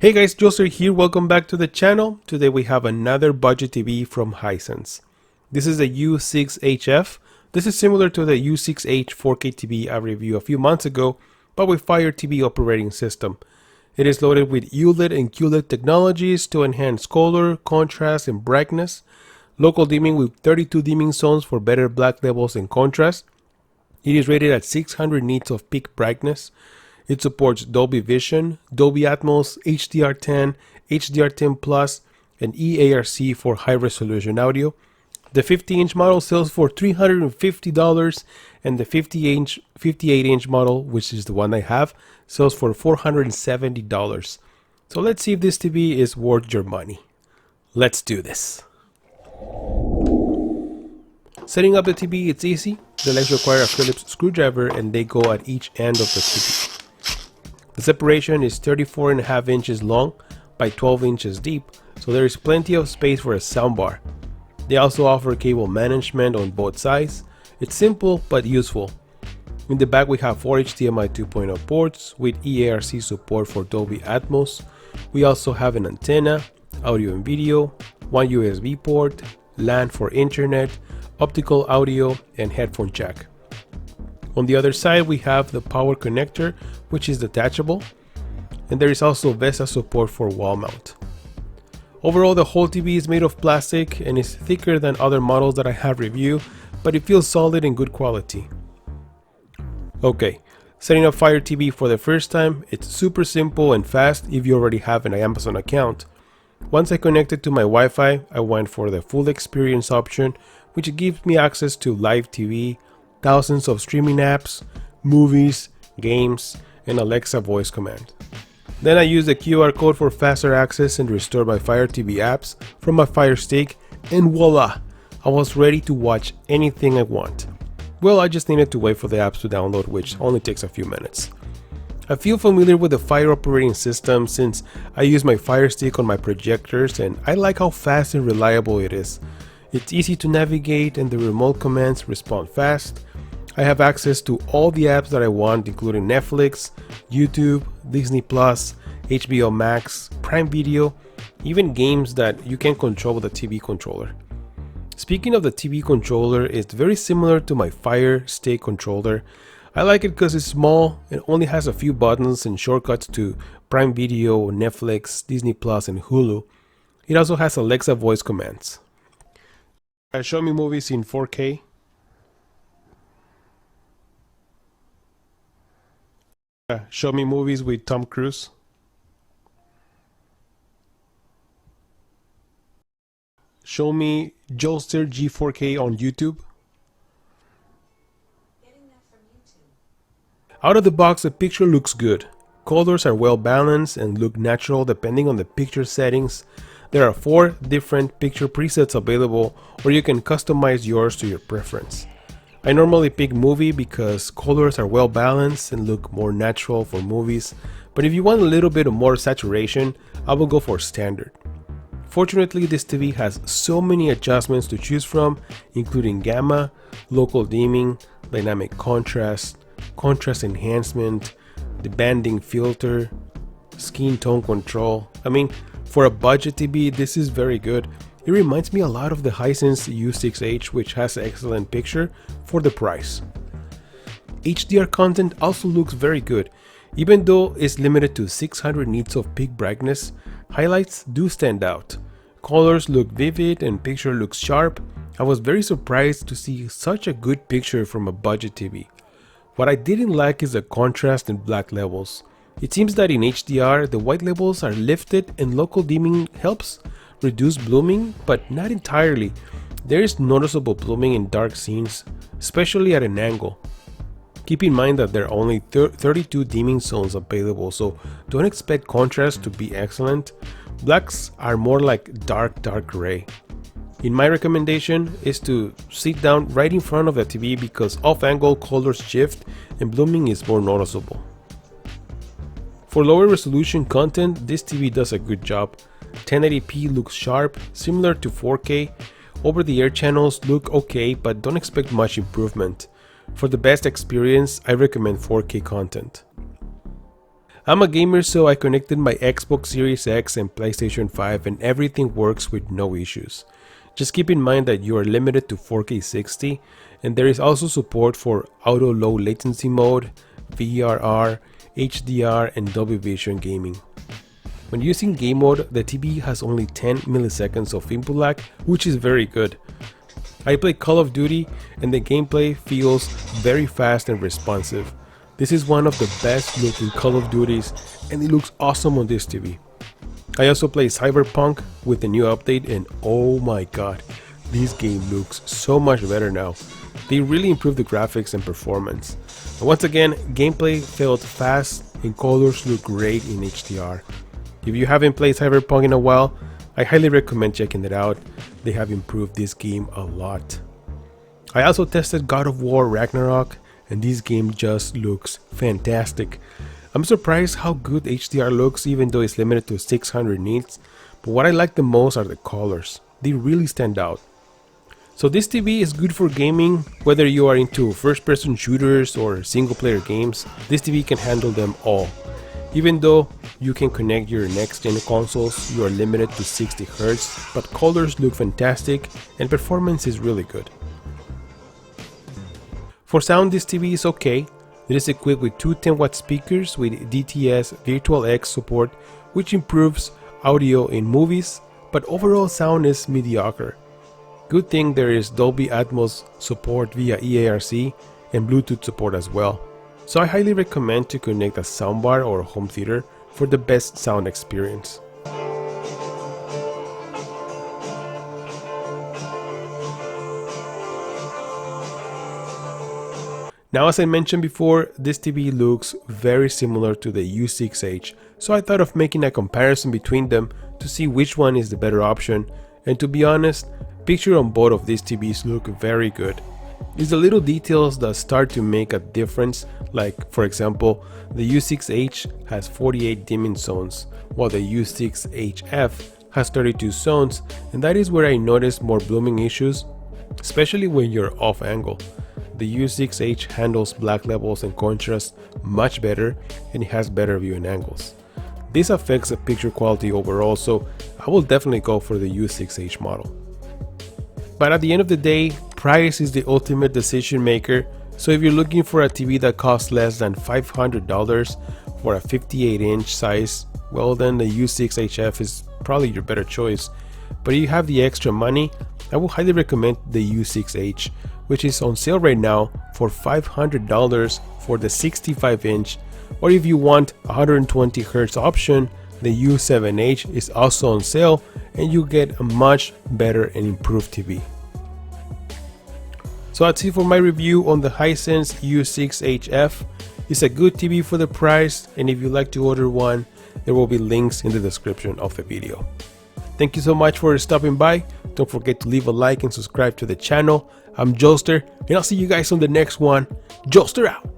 Hey guys, Joser here, welcome back to the channel. Today we have another budget TV from Hisense. This is the U6HF. This is similar to the U6H 4K TV I reviewed a few months ago, but with Fire TV operating system. It is loaded with ULED and QLED technologies to enhance color, contrast, and brightness. Local dimming with 32 dimming zones for better black levels and contrast. It is rated at 600 nits of peak brightness. It supports Dolby Vision, Dolby Atmos, HDR10, HDR10 Plus, and EARC for high-resolution audio. The 50-inch model sells for $350, and the 58-inch model, which is the one I have, sells for $470. So let's see if this TV is worth your money. Let's do this. Setting up the TV, it's easy. The legs require a Phillips screwdriver and they go at each end of the TV. The separation is 34.5 inches long by 12 inches deep, so there is plenty of space for a soundbar. They also offer cable management on both sides. It's simple but useful. In the back we have 4 HDMI 2.0 ports with EARC support for Dolby Atmos. We also have an antenna, audio and video, one USB port, LAN for internet, optical audio, and headphone jack. On the other side we have the power connector, which is detachable, and there is also VESA support for wall mount. Overall, the whole TV is made of plastic and is thicker than other models that I have reviewed, but it feels solid and good quality. Okay, setting up Fire TV for the first time, it's super simple and fast if you already have an Amazon account. Once I connected to my Wi-Fi, I went for the full experience option, which gives me access to live TV, thousands of streaming apps, movies, games, and Alexa voice command. Then I used the QR code for faster access and restore my Fire TV apps from my Fire Stick, and voila! I was ready to watch anything I want. Well, I just needed to wait for the apps to download, which only takes a few minutes. I feel familiar with the Fire operating system since I use my Fire Stick on my projectors, and I like how fast and reliable it is. It's easy to navigate and the remote commands respond fast. I have access to all the apps that I want, including Netflix, YouTube, Disney+, HBO Max, Prime Video, even games that you can control with a TV controller. Speaking of the TV controller, it's very similar to my Fire Stick controller. I like it because it's small and only has a few buttons and shortcuts to Prime Video, Netflix, Disney+, and Hulu. It also has Alexa voice commands. Show me movies in 4K. Show me movies with Tom Cruise. Show me Joester G4K on YouTube. Out of the box, the picture looks good. Colors are well balanced and look natural depending on the picture settings. There are 4 different picture presets available, or you can customize yours to your preference. I normally pick movie because colors are well balanced and look more natural for movies, but if you want a little bit of more saturation, I will go for standard. Fortunately, this TV has so many adjustments to choose from, including gamma, local dimming, dynamic contrast, contrast enhancement, the banding filter, skin tone control. I mean, for a budget TV, this is very good. It reminds me a lot of the Hisense U6H, which has excellent picture for the price. HDR content also looks very good. Even though it's limited to 600 nits of peak brightness, highlights do stand out. Colors look vivid and picture looks sharp. I was very surprised to see such a good picture from a budget TV. What I didn't like is the contrast and black levels. It seems that in HDR, the white levels are lifted and local dimming helps reduce blooming, but not entirely. There is noticeable blooming in dark scenes, especially at an angle. Keep in mind that there are only 32 dimming zones available, so don't expect contrast to be excellent. Blacks are more like dark gray. In my recommendation is to sit down right in front of the TV because off-angle colors shift and blooming is more noticeable. For lower resolution content, this TV does a good job. 1080p looks sharp, similar to 4K. Over-the-air channels look okay, but don't expect much improvement. For the best experience, I recommend 4K content. I'm a gamer, so I connected my Xbox Series X and PlayStation 5 and everything works with no issues. Just keep in mind that you are limited to 4K 60, and there is also support for auto low latency mode, VRR, HDR, and Dolby Vision gaming. When using game mode, the TV has only 10 milliseconds of input lag, which is very good. I play Call of Duty and the gameplay feels very fast and responsive. This is one of the best looking Call of Duties and it looks awesome on this TV. I also play Cyberpunk with the new update and oh my god, this game looks so much better now. They really improved the graphics and performance. And once again, gameplay felt fast and colors look great in HDR. If you haven't played Cyberpunk in a while, I highly recommend checking it out. They have improved this game a lot. I also tested God of War Ragnarok and this game just looks fantastic. I'm surprised how good HDR looks even though it's limited to 600 nits, but what I like the most are the colors. They really stand out. So this TV is good for gaming, whether you are into first-person shooters or single-player games, this TV can handle them all. Even though you can connect your next-gen consoles, you are limited to 60 Hz, but colors look fantastic and performance is really good. For sound, this TV is okay. It is equipped with two 10-watt speakers with DTS Virtual-X support, which improves audio in movies, but overall sound is mediocre. Good thing there is Dolby Atmos support via EARC and Bluetooth support as well. So I highly recommend to connect a soundbar or home theater for the best sound experience. Now, as I mentioned before, this TV looks very similar to the U6H, so I thought of making a comparison between them to see which one is the better option, and to be honest, pictures on both of these TVs look very good. It's the little details that start to make a difference, like for example, the U6H has 48 dimming zones, while the U6HF has 32 zones, and that is where I noticed more blooming issues, especially when you're off angle. The U6H handles black levels and contrast much better and it has better viewing angles. This affects the picture quality overall, so I will definitely go for the U6H model. But at the end of the day, price is the ultimate decision maker, so if you're looking for a TV that costs less than $500 for a 58-inch size, well then the U6HF is probably your better choice. But if you have the extra money, I will highly recommend the U6H, which is on sale right now for $500 for the 65-inch, or if you want a 120 Hz option, the U7H is also on sale and you get a much better and improved TV. So that's it for my review on the Hisense U6HF. It's a good TV for the price, and if you'd like to order one, there will be links in the description of the video. Thank you so much for stopping by. Don't forget to leave a like and subscribe to the channel. I'm Joester, and I'll see you guys on the next one. Joester out!